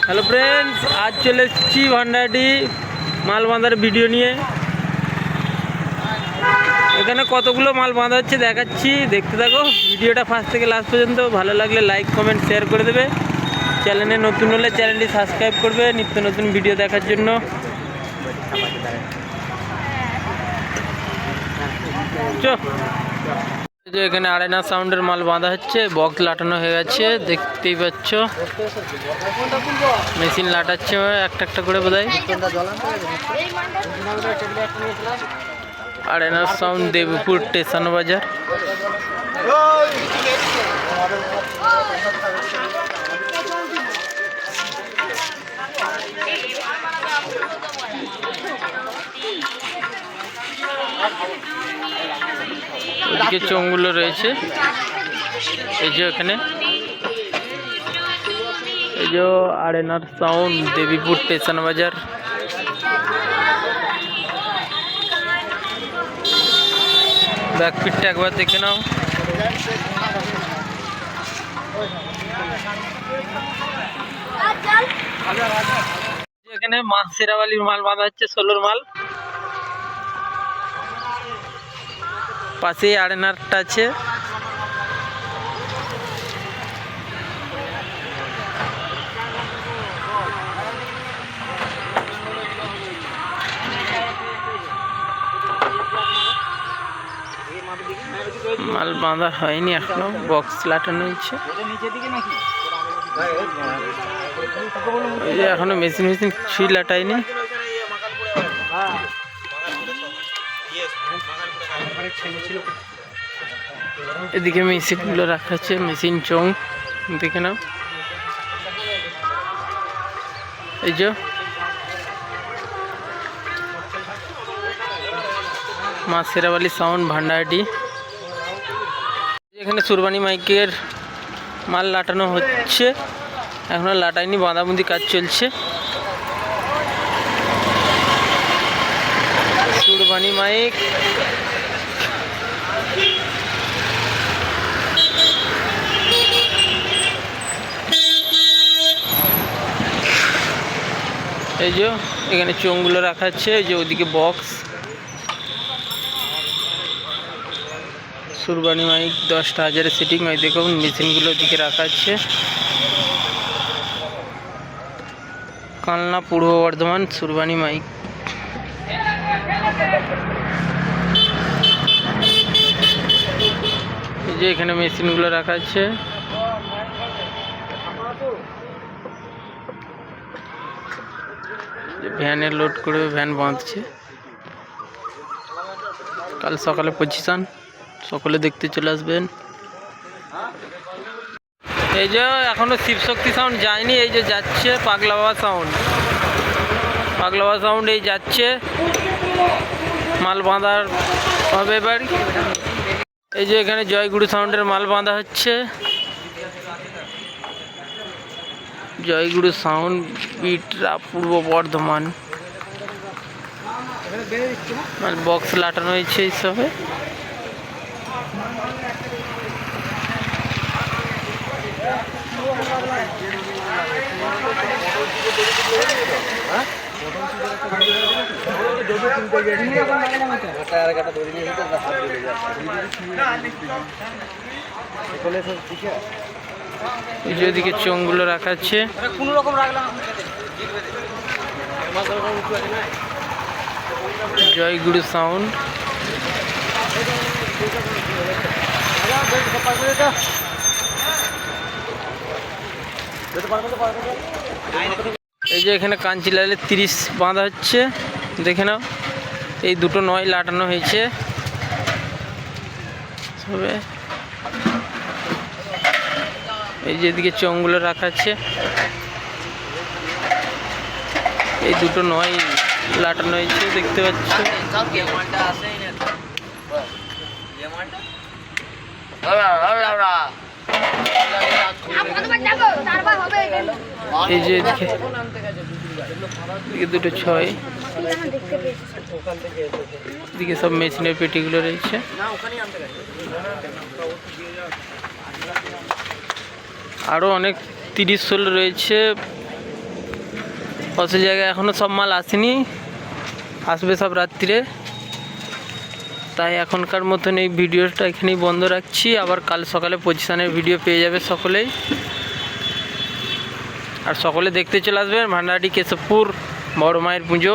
Hello friends, আজ চলে এসেছি ভান্ডারডি মাল বাঁধার ভিডিও নিয়ে। এখানে কতগুলো মাল বাঁধা হচ্ছে দেখাচ্ছি, দেখতে থাকো ভিডিওটা ফার্স্ট থেকে লাস্ট পর্যন্ত। ভালো লাগলে লাইক কমেন্ট শেয়ার করে দেবে। চ্যানেলে নতুন হলে চ্যানেলটি সাবস্ক্রাইব করবে নিত্য নতুন ভিডিও দেখার জন্য। এখানে আড়াইনা সাউন্ডের মাল বাঁধা হচ্ছে, বক্স লাটানো হয়ে গেছে দেখতেই পাচ্ছ। মেশিন লাটাচ্ছে একটা একটা করে বোধহয়। আড়াইনা সাউন্ড, দেবীপুর স্টেশন বাজার। ওদিকে চোঙগুলো রয়েছে, এই যে এখানে এই যে আড়াইনার সাউন্ড, দেবীপুর স্টেশন বাজার। ব্যাকপিটটা একবার দেখে নাও। এখানে মা শেরাওয়ালির মাল বাঁধা হচ্ছে, 16 মাল। পাশেই আড়াইনারটা আছে। মাল বাঁধা হয়নি এখনো, বক্স লাটানো হয়েছে। এই যে এখনো মেশিন কিছুই লাটাইনি। এদিকে মেশিনগুলো রাখা আছে, মেশিন চোং দেখে নাও। এই যে মা শেরাওয়ালি সাউন্ড ভান্ডারডি। এখানে সুরবানি মাইকের মাল লাটানো হচ্ছে, এখনো লাটাইনি, বাঁধাবুঁদি কাজ চলছে। সুরবানি মাইক, এই যে এখানে চোঙগুলো রাখা আছে। এই যে ওদিকে বক্স, সুরবানি মাইক 10টা হাজারের সেটিং। ওই দেখুন মেশিনগুলো ওদিকে রাখা আছে। কালনা পূর্ব বর্ধমান সুরবানি মাইক। এই যে এখানে মেশিনগুলো রাখা আছে। ভ্যানে লোড করে ভ্যান বাঁধছে। কাল সকালে পজিশন, সকলে দেখতে চলে আসবেন। এই যে এখনো শিবশক্তি সাউন্ড যায়নি, এই যে যাচ্ছে পাগলা বাবা সাউন্ড। পাগলা বাবা সাউন্ড এই যাচ্ছে, মাল বাঁধার হবে এবার। এই যে এখানে জয়গুরু সাউন্ডের মাল বাঁধা হচ্ছে। জয়গুরু সাউন্ড, বিটরা, পূর্ব বর্ধমান। বক্স লাটানো হয়েছে এইসবে। এদিকে চোঙগুলো রাখা আছে। জয়গুরু সাউন্ড। এই যে এখানে কাঞ্চিলালের 30 বাঁধা হচ্ছে, দেখে নাও। এই দুটো নয় লাটানো হয়েছে সবে। এই যে এদিকে চোঙগুলো রাখা আছে, এই দুটো নয় লাটানো হয়েছে দেখতে পাচ্ছ। এই যে এদিকে দুটো 6, এদিকে সব মেশিনের পেটিগুলো রয়েছে। আরও অনেক 30-16 রয়েছে, অত জায়গায় এখনও সব মাল আসেনি, আসবে সব রাত্রিরে। তাই এখনকার মতন এই ভিডিওটা এখানেই বন্ধ রাখছি। আবার কাল সকালে পজিশনের ভিডিও পেয়ে যাবে সকলেই। আর সকলে দেখতে চলে আসবেন ভান্ডারহাটি কেশবপুর বড় মায়ের পুজো।